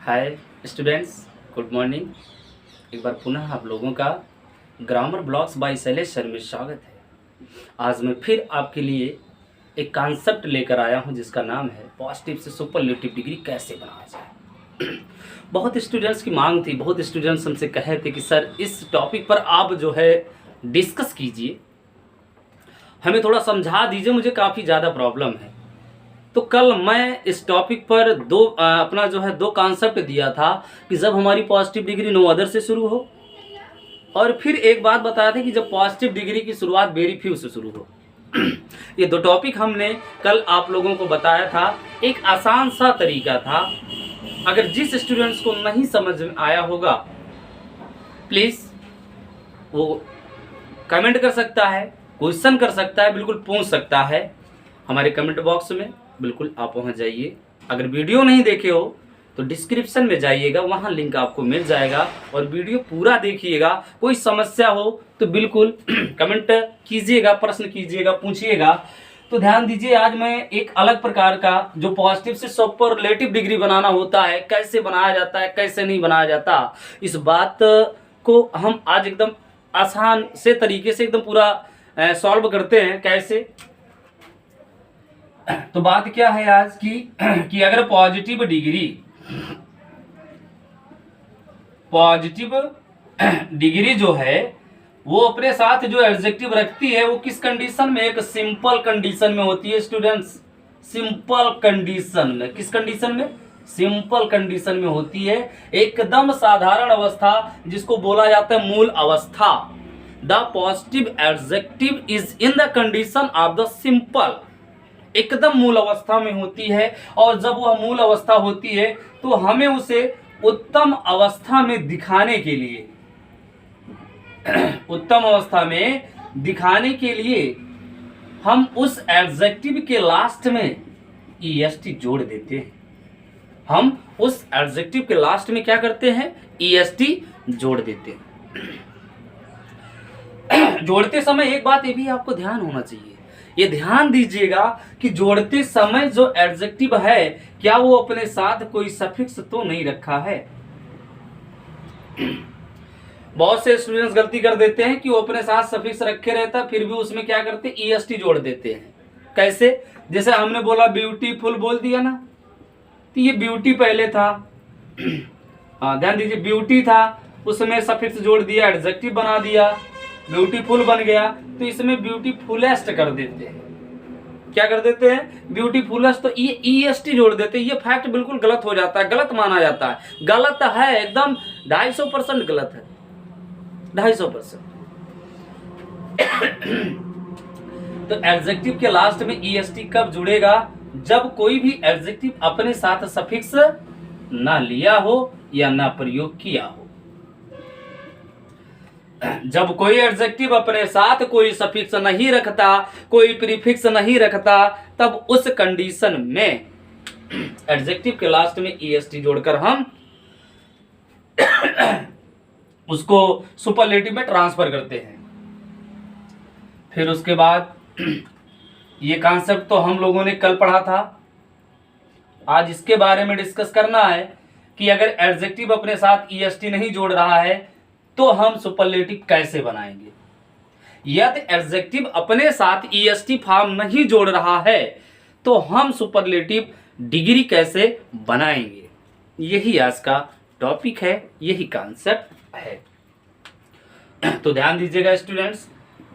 Hi students, good morning. एक बार पुनः आप लोगों का grammar blogs by Shailesh sir में स्वागत है। आज मैं फिर आपके लिए एक कॉन्सेप्ट लेकर आया हूं जिसका नाम है पॉजिटिव से सुपरलेटिव डिग्री कैसे बनाया जाए। बहुत स्टूडेंट्स की मांग थी, बहुत स्टूडेंट्स हमसे कहे थे कि सर इस टॉपिक पर आप जो है डिस्कस कीजिए, हमें थोड़ा समझा दीजिए, मुझे काफ़ी ज़्यादा प्रॉब्लम है। तो कल मैं इस टॉपिक पर अपना जो है दो कॉन्सेप्ट दिया था कि जब हमारी पॉजिटिव डिग्री नो अदर से शुरू हो, और फिर एक बात बताया था कि जब पॉजिटिव डिग्री की शुरुआत वेरी फ्यू से शुरू हो। ये दो टॉपिक हमने कल आप लोगों को बताया था। एक आसान सा तरीका था, अगर जिस स्टूडेंट्स को नहीं समझ में आया होगा प्लीज़ वो कमेंट कर सकता है, क्वेश्चन कर सकता है, बिल्कुल पूछ सकता है हमारे कमेंट बॉक्स में। बिल्कुल आप पहुंच जाइए। अगर वीडियो नहीं देखे हो तो डिस्क्रिप्शन में जाइएगा, वहां लिंक आपको मिल जाएगा और वीडियो पूरा देखिएगा। कोई समस्या हो तो बिल्कुल कमेंट कीजिएगा, प्रश्न कीजिएगा, पूछिएगा। तो ध्यान दीजिए, आज मैं एक अलग प्रकार का जो पॉजिटिव से सुपरलेटिव डिग्री बनाना होता है, कैसे बनाया जाता है, कैसे नहीं बनाया जाता, इस बात को हम आज एकदम आसान से तरीके से एकदम पूरा सॉल्व करते हैं। कैसे? तो बात क्या है आज की कि अगर पॉजिटिव डिग्री जो है वो अपने साथ जो एडजेक्टिव रखती है वो किस कंडीशन में? एक सिंपल कंडीशन में होती है स्टूडेंट्स। सिंपल कंडीशन में, किस कंडीशन में? सिंपल कंडीशन में होती है, एकदम साधारण अवस्था जिसको बोला जाता है मूल अवस्था। The positive adjective is in the condition of the simple, एकदम मूल अवस्था में होती है। और जब वह मूल अवस्था होती है तो हमें उसे उत्तम अवस्था में दिखाने के लिए उत्तम अवस्था में दिखाने के लिए हम उस एडजेक्टिव के लास्ट में ईएसटी जोड़ देते हैं। हम उस एडजेक्टिव के लास्ट में क्या करते हैं? ईएसटी जोड़ देते हैं। जोड़ते समय एक बात ये भी आपको ध्यान होना चाहिए, ये ध्यान दीजिएगा कि जोड़ते समय जो एडजेक्टिव है क्या वो अपने साथ कोई सफिक्स तो नहीं रखा है। बहुत से स्टूडेंट्स गलती कर देते हैं कि वो अपने साथ सफिक्स रखे रहता है, फिर भी उसमें क्या करते हैं? ईएसटी जोड़ देते हैं। कैसे? जैसे हमने बोला ब्यूटीफुल बोल दिया ना, तो ये ब्यूटी पहले था, ध्यान दीजिए, ब्यूटी था, उसमें सफिक्स जोड़ दिया, एडजेक्टिव बना दिया, ब्यूटीफुल बन गया, तो इसमें ब्यूटीफुलेस्ट कर देते हैं। क्या कर देते हैं? ब्यूटीफुलेस्ट, तो ये ईएसटी जोड़ देते हैं। ये फैक्ट बिल्कुल गलत हो जाता है, गलत माना जाता है, गलत है, एकदम 250% गलत है, 250%। तो एडजेक्टिव के लास्ट में ईएसटी कब जुड़ेगा? जब कोई भी एडजेक्टिव अपने साथ सफिक्स ना लिया हो या ना प्रयोग किया हो। जब कोई एडजेक्टिव अपने साथ कोई सफिक्स नहीं रखता, कोई प्रीफिक्स नहीं रखता, तब उस कंडीशन में एडजेक्टिव के लास्ट में ईएसटी जोड़कर हम उसको सुपरलेटिव में ट्रांसफर करते हैं। फिर उसके बाद ये कॉन्सेप्ट तो हम लोगों ने कल पढ़ा था, आज इसके बारे में डिस्कस करना है कि अगर एडजेक्टिव अपने साथ ईएसटी नहीं जोड़ रहा है तो हम सुपरलेटिव कैसे बनाएंगे। यदि एडजेक्टिव अपने साथ ईएसटी फॉर्म नहीं जोड़ रहा है तो हम सुपरलेटिव डिग्री कैसे बनाएंगे। यही आज का टॉपिक है, यही कॉन्सेप्ट है। तो ध्यान दीजिएगा स्टूडेंट्स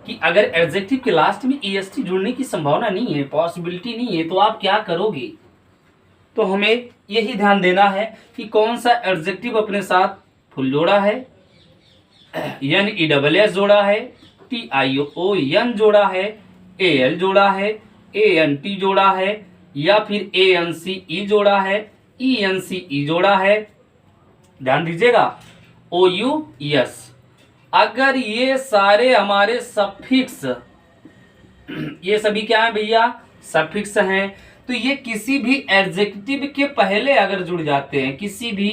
कि अगर एडजेक्टिव के लास्ट में ईएसटी जुड़ने की संभावना नहीं है, पॉसिबिलिटी नहीं है, तो आप क्या करोगे? तो हमें यही ध्यान देना है कि कौन सा एडजेक्टिव अपने साथ फुल जोड़ा है, NESS जोड़ा है, TION जोड़ा है, AL जोड़ा है, ANT जोड़ा है, या फिर ANCE जोड़ा है, ENCE जोड़ा है। ध्यान दीजिएगा, OUS। अगर ये सारे हमारे सफिक्स, ये सभी क्या है भैया? सफिक्स हैं। तो ये किसी भी एडजेक्टिव के पहले अगर जुड़ जाते हैं, किसी भी,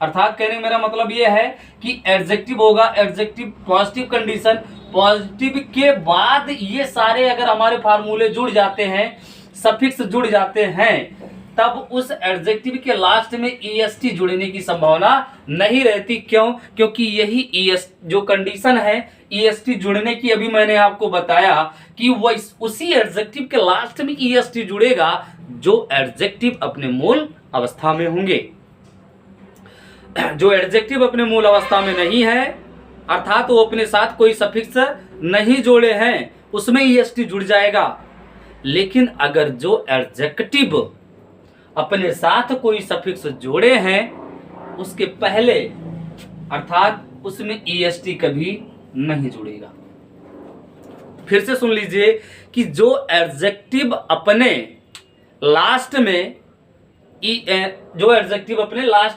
अर्थात कहने मेरा मतलब ये है कि एडजेक्टिव होगा, एडजेक्टिव पॉजिटिव कंडीशन, पॉजिटिव के बाद ये सारे अगर हमारे फार्मूले जुड़ जाते हैं, सफिक्स जुड़ जाते हैं, तब उस एडजेक्टिव के लास्ट में ईएसटी जुड़ने की संभावना नहीं रहती। क्यों? क्योंकि यही ईएस जो कंडीशन है ईएसटी जुड़ने की, अभी मैंने आपको बताया कि वो उसी एडजेक्टिव के लास्ट में ईएसटी जुड़ेगा जो एडजेक्टिव अपने मूल अवस्था में होंगे। जो एडजेक्टिव अपने मूल अवस्था में नहीं है, अर्थात वो अपने साथ कोई सफिक्स नहीं जोड़े हैं, उसमें ईएसटी जुड़ जाएगा। लेकिन अगर जो एडजेक्टिव अपने साथ कोई सफिक्स जोड़े हैं, उसके पहले अर्थात उसमें ईएसटी कभी नहीं जुड़ेगा। फिर से सुन लीजिए कि जो एडजेक्टिव अपने लास्ट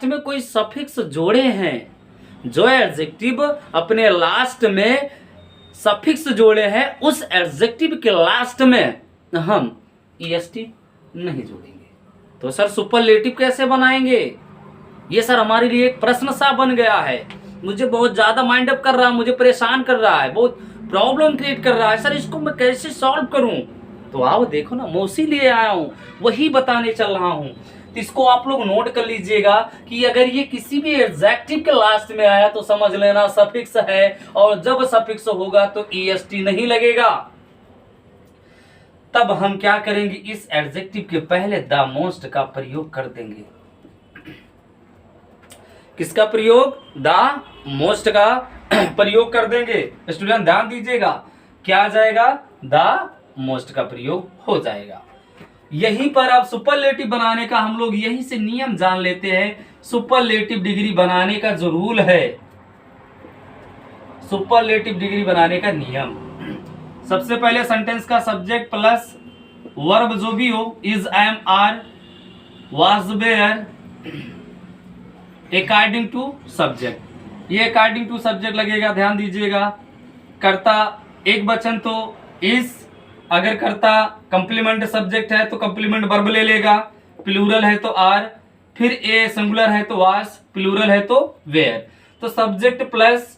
में कोई सफिक्स जोड़े हैं, जो एडजेक्टिव अपने लास्ट में सफिक्स जोड़े हैं, उस एडजेक्टिव के लास्ट में हम ईएसटी नहीं जोड़ेंगे। तो सर सुपरलेटिव कैसे बनाएंगे? ये सर हमारे लिए एक प्रश्न सा बन गया है, मुझे बहुत ज्यादा माइंड अप कर रहा है, मुझे परेशान कर रहा है, बहुत प्रॉब्लम क्रिएट कर रहा है। सर इसको मैं कैसे सॉल्व करूं? तो आओ देखो ना, मौसी लिए आया हूं, वही बताने चल रहा हूं। तो इसको आप लोग नोट कर लीजिएगा कि अगर ये किसी भी एडजेक्टिव के लास्ट में आया तो समझ लेना सफिक्स है, और जब सफिक्स होगा तो ईएसटी नहीं लगेगा। तब हम क्या करेंगे, इस एडजेक्टिव के पहले द मोस्ट का प्रयोग कर देंगे। किसका प्रयोग? द मोस्ट का प्रयोग कर देंगे। स्टूडेंट ध्यान दीजिएगा, क्या आ जाएगा? द मोस्ट का प्रयोग हो जाएगा। यहीं पर अब सुपरलेटिव बनाने का हम लोग यहीं से नियम जान लेते हैं। सुपरलेटिव डिग्री बनाने का जो रूल है, सुपरलेटिव डिग्री बनाने का नियम, सबसे पहले सेंटेंस का सब्जेक्ट प्लस वर्ब जो भी हो, is, am, are, was, were, according to subject. ये अकॉर्डिंग टू सब्जेक्ट लगेगा, ध्यान दीजिएगा। कर्ता एक वचन तो इज, अगर कर्ता कंप्लीमेंट सब्जेक्ट है तो कंप्लीमेंट वर्ब ले लेगा, प्लूरल है तो आर, फिर ए सिंगुलर है तो वास, प्लूरल है तो वेयर। तो subject plus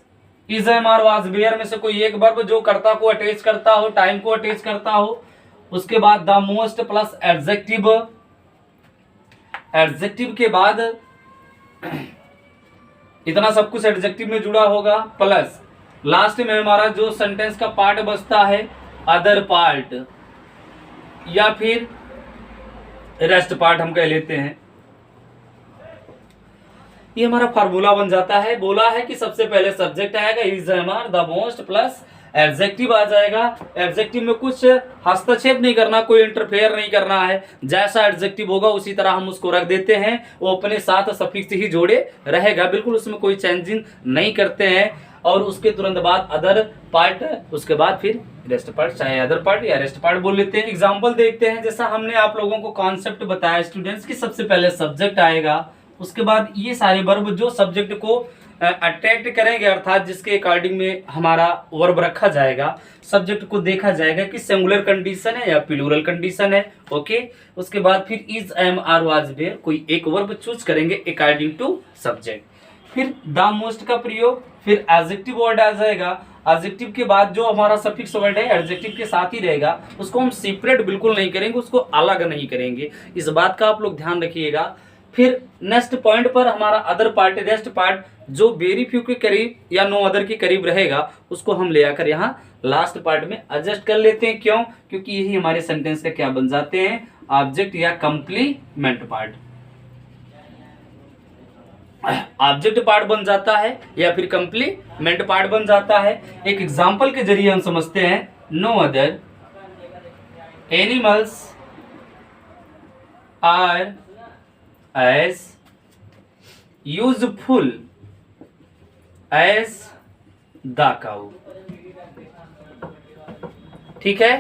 is, am, are, was, were में से कोई एक वर्ब जो कर्ता को अटैच करता हो, टाइम को अटैच करता हो। उसके बाद the most plus adjective, adjective के बाद इतना सब कुछ एडजेक्टिव में जुड़ा होगा, प्लस लास्ट में हमारा जो सेंटेंस का पार्ट बचता है अदर पार्ट या फिर रेस्ट पार्ट हम कह लेते हैं। ये हमारा फार्मूला बन जाता है। बोला है कि सबसे पहले सब्जेक्ट आएगा is, am, are, the most plus adjective आ जाएगा। एडजेक्टिव में कुछ हस्तक्षेप नहीं करना, कोई इंटरफेयर नहीं करना है, जैसा एडजेक्टिव होगा उसी तरह हम उसको रख देते हैं, वो अपने साथ सफिक्स ही जोड़े रहेगा, बिल्कुल उसमें कोई चेंजिंग नहीं करते हैं। और उसके तुरंत बाद अदर पार्ट, उसके बाद फिर रेस्ट पार्ट, चाहे अदर पार्ट या रेस्ट पार्ट बोल लेते हैं। एग्जाम्पल देखते हैं, जैसा हमने आप लोगों को कॉन्सेप्ट बताया स्टूडेंट्स की, सबसे पहले सब्जेक्ट आएगा, उसके बाद ये सारे वर्ब जो सब्जेक्ट को अट्रैक्ट करेंगे, अर्थात जिसके अकॉर्डिंग में हमारा वर्ब रखा जाएगा, सब्जेक्ट को देखा जाएगा कि सिंगुलर कंडीशन है या प्लूरल कंडीशन है। ओके, उसके बाद फिर is, am, are, was, were कोई एक वर्ब चूज करेंगे अकॉर्डिंग टू सब्जेक्ट। फिर द मोस्ट का प्रयोग, फिर एडजेक्टिव वर्ड आ जाएगा। एडजेक्टिव के बाद जो हमारा सफिक्स वर्ड है एडजेक्टिव के साथ ही रहेगा, उसको हम सेपरेट बिल्कुल नहीं करेंगे, उसको अलग नहीं करेंगे, इस बात का आप लोग ध्यान रखिएगा। फिर नेक्स्ट पॉइंट पर हमारा अदर पार्ट, रेस्ट पार्ट जो वेरी फ्यू के करीब या नो अदर के करीब रहेगा, उसको हम ले आकर यहाँ लास्ट पार्ट में एडजस्ट कर लेते हैं। क्यों? क्योंकि यही हमारे सेंटेंस का क्या बन जाते हैं, ऑब्जेक्ट या कंप्लीमेंट पार्ट। ऑब्जेक्ट पार्ट बन जाता है या फिर कंप्लीमेंट पार्ट बन जाता है। एक एग्जांपल के जरिए हम समझते हैं। No other animals are as useful as the cow. ठीक है,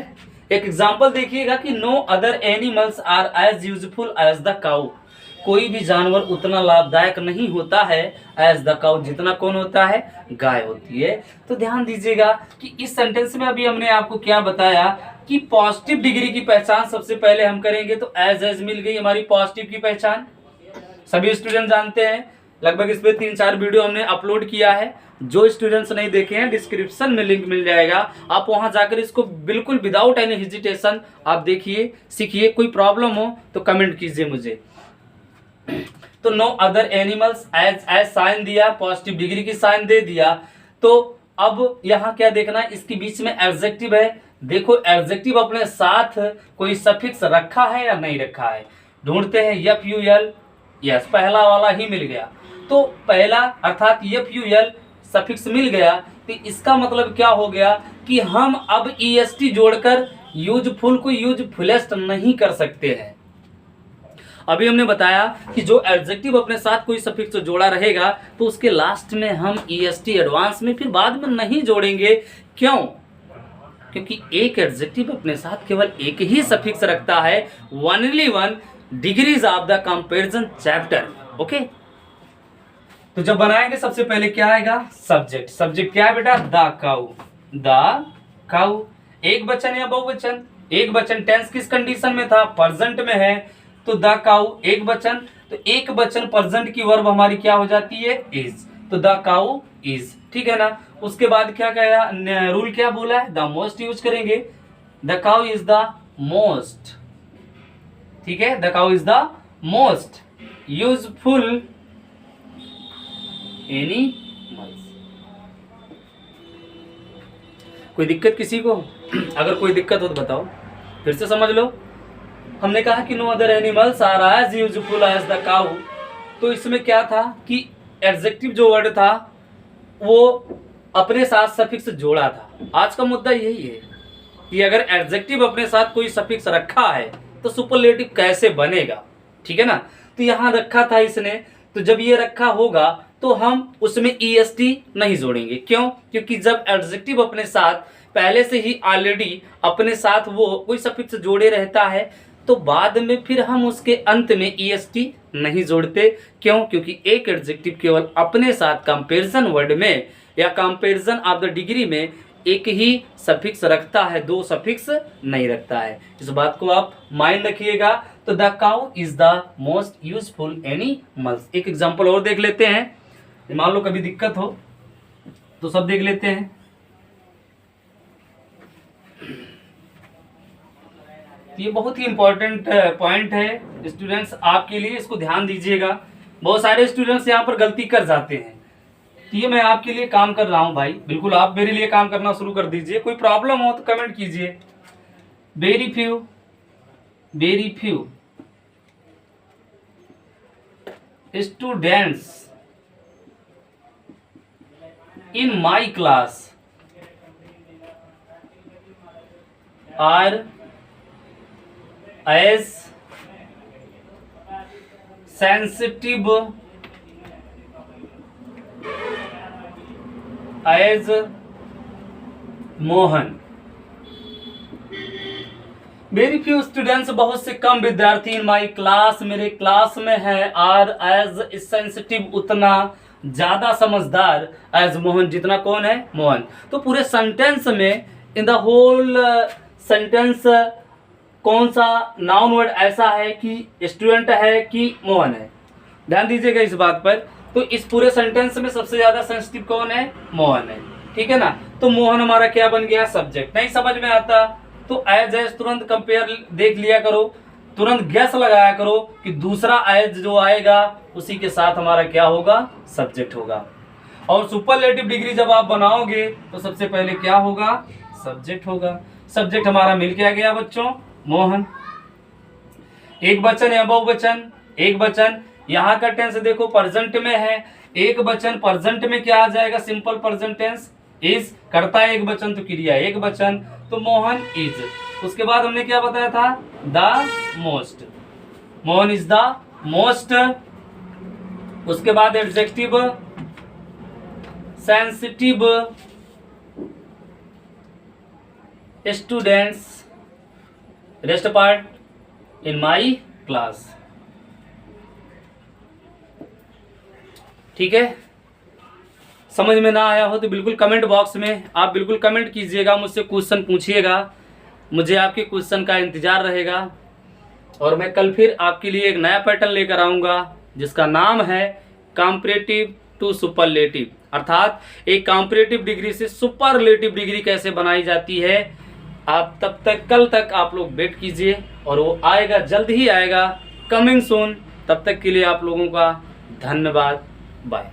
एक एग्जांपल देखिएगा कि no other animals are as useful as the cow. कोई भी जानवर उतना लाभदायक नहीं होता है एज द काउ, जितना कौन होता है, गाय होती है। तो ध्यान दीजिएगा कि इस सेंटेंस में अभी हमने आपको क्या बताया कि पॉजिटिव डिग्री की पहचान सबसे पहले हम करेंगे, तो एज मिल गई हमारी पॉजिटिव की पहचान, सभी स्टूडेंट जानते हैं, लगभग इस पे 3-4 वीडियो हमने अपलोड किया है। जो स्टूडेंट्स नहीं देखे हैं डिस्क्रिप्शन में लिंक मिल जाएगा, आप वहां जाकर इसको बिल्कुल विदाउट एनी हेजिटेशन आप देखिए, सीखिए। कोई प्रॉब्लम हो तो कमेंट कीजिए मुझे। तो no other animals as sign दिया, पॉजिटिव डिग्री की साइन दे दिया। तो अब यहाँ क्या देखना है, इसके बीच में एडजेक्टिव है। देखो एडजेक्टिव अपने साथ कोई सफिक्स रखा है या नहीं रखा है, ढूंढते हैं। एफ यू एल, यस पहला वाला ही मिल गया। तो पहला अर्थात एफ यू एल सफिक्स मिल गया, तो इसका मतलब क्या हो गया कि हम अब ईएसटी जोड़कर यूजफुल को यूजफुलेस्ट नहीं कर सकते हैं। अभी हमने बताया कि जो एडजेक्टिव अपने साथ कोई सफिक्स जोड़ा रहेगा तो उसके लास्ट में हम ईएसटी एडवांस में फिर बाद में नहीं जोड़ेंगे। क्यों? क्योंकि एक एडजेक्टिव अपने साथ केवल एक ही सफिक्स रखता है, only one degrees of the comparison chapter. Okay, तो जब बनाएंगे सबसे पहले क्या आएगा, सब्जेक्ट। सब्जेक्ट क्या है बेटा, द काउ। द काउ एक वचन या बहुवचन? एक वचन। टेंस किस कंडीशन में था, प्रेजेंट में है, तो द काउ एक वचन। तो एक वचन प्रेजेंट की वर्ब हमारी क्या हो जाती है, इज। तो द काउ इज, ठीक है ना। उसके बाद क्या कहा, रूल क्या बोला है, द मोस्ट यूज करेंगे। The cow is the most, ठीक है, the cow is the most useful animals. कोई दिक्कत किसी को? अगर कोई दिक्कत हो तो बताओ, फिर से समझ लो। हमने कहा कि no other animals are as useful as the cow. तो इसमें क्या था कि एडजेक्टिव जो वर्ड था वो अपने साथ सफिक्स जोड़ा था। आज का मुद्दा यही है कि अगर एडजेक्टिव अपने साथ कोई सफिक्स रखा है तो सुपरलेटिव कैसे बनेगा, ठीक है ना। तो यहाँ रखा था इसने, तो जब ये रखा होगा तो हम उसमें ईएसटी नहीं जोड़ेंगे। क्यों? क्योंकि जब एडजेक्टिव अपने साथ पहले से ही ऑलरेडी अपने साथ वो कोई सफिक्स जोड़े रहता है तो बाद में फिर हम उसके अंत में ईएसटी नहीं जोड़ते। क्यों? क्योंकि एक एडजेक्टिव केवल अपने साथ कंपैरिजन वर्ड में या कंपैरिजन ऑफ द डिग्री में एक ही सफिक्स रखता है, दो सफिक्स नहीं रखता है। इस बात को आप माइंड रखिएगा। तो the cow is the most useful animals. एक एग्जांपल और देख लेते हैं, मान लो कभी दिक्कत हो तो सब देख लेते हैं। ये बहुत ही इंपॉर्टेंट पॉइंट है स्टूडेंट्स आपके लिए, इसको ध्यान दीजिएगा। बहुत सारे स्टूडेंट्स यहाँ पर गलती कर जाते हैं। तो ये मैं आपके लिए काम कर रहा हूँ भाई, बिल्कुल आप मेरे लिए काम करना शुरू कर दीजिए। कोई प्रॉब्लम हो तो कमेंट कीजिए। Very few students in my class are as sensitive as Mohan. Very few students, बहुत से कम विद्यार्थी इन माई क्लास, मेरे क्लास में है, आर एज सेंसिटिव, उतना ज्यादा समझदार, एज मोहन, जितना कौन है, मोहन। तो पूरे सेंटेंस में इन द होल सेंटेंस कौन सा नाउन वर्ड ऐसा है कि स्टूडेंट है कि मोहन है? ध्यान दीजिएगा इस बात पर। तो इस पूरे सेंटेंस में सबसे ज्यादा सेंसिटिव कौन है, मोहन है, ठीक है ना। तो मोहन हमारा क्या बन गया, सब्जेक्ट। नहीं समझ में आता तो एज तुरंत कंपेयर देख लिया करो, तुरंत गैस लगाया करो कि दूसरा एज जो आएगा उसी के साथ हमारा क्या होगा, सब्जेक्ट होगा। और सुपरलेटिव डिग्री जब आप बनाओगे तो सबसे पहले क्या होगा, सब्जेक्ट होगा। सब्जेक्ट हमारा मिल के आ गया बच्चों, मोहन। एक वचन या बहुवचन, एक वचन। यहाँ का टेंस देखो प्रेजेंट में है, एक वचन प्रेजेंट में क्या आ जाएगा, सिंपल प्रेजेंट टेंस, इज। करता है एक वचन तो क्रिया एक वचन, तो मोहन इज। उसके बाद हमने क्या बताया था, the most, Mohan is the most. उसके बाद adjective sensitive students, rest part in my class, ठीक है। समझ में ना आया हो तो बिल्कुल कमेंट बॉक्स में आप बिल्कुल कमेंट कीजिएगा, मुझसे क्वेश्चन पूछिएगा, मुझे आपके क्वेश्चन का इंतजार रहेगा। और मैं कल फिर आपके लिए एक नया पैटर्न लेकर आऊँगा जिसका नाम है कंपैरेटिव टू सुपरलेटिव। अर्थात एक कॉम्पिटिटिव डिग्री से सुपरलेटिव डिग्री कैसे बनाई जाती है, आप तब तक कल तक आप लोग वेट कीजिए और वो आएगा, जल्द ही आएगा, कमिंग सून। तब तक के लिए आप लोगों का धन्यवाद, बाय।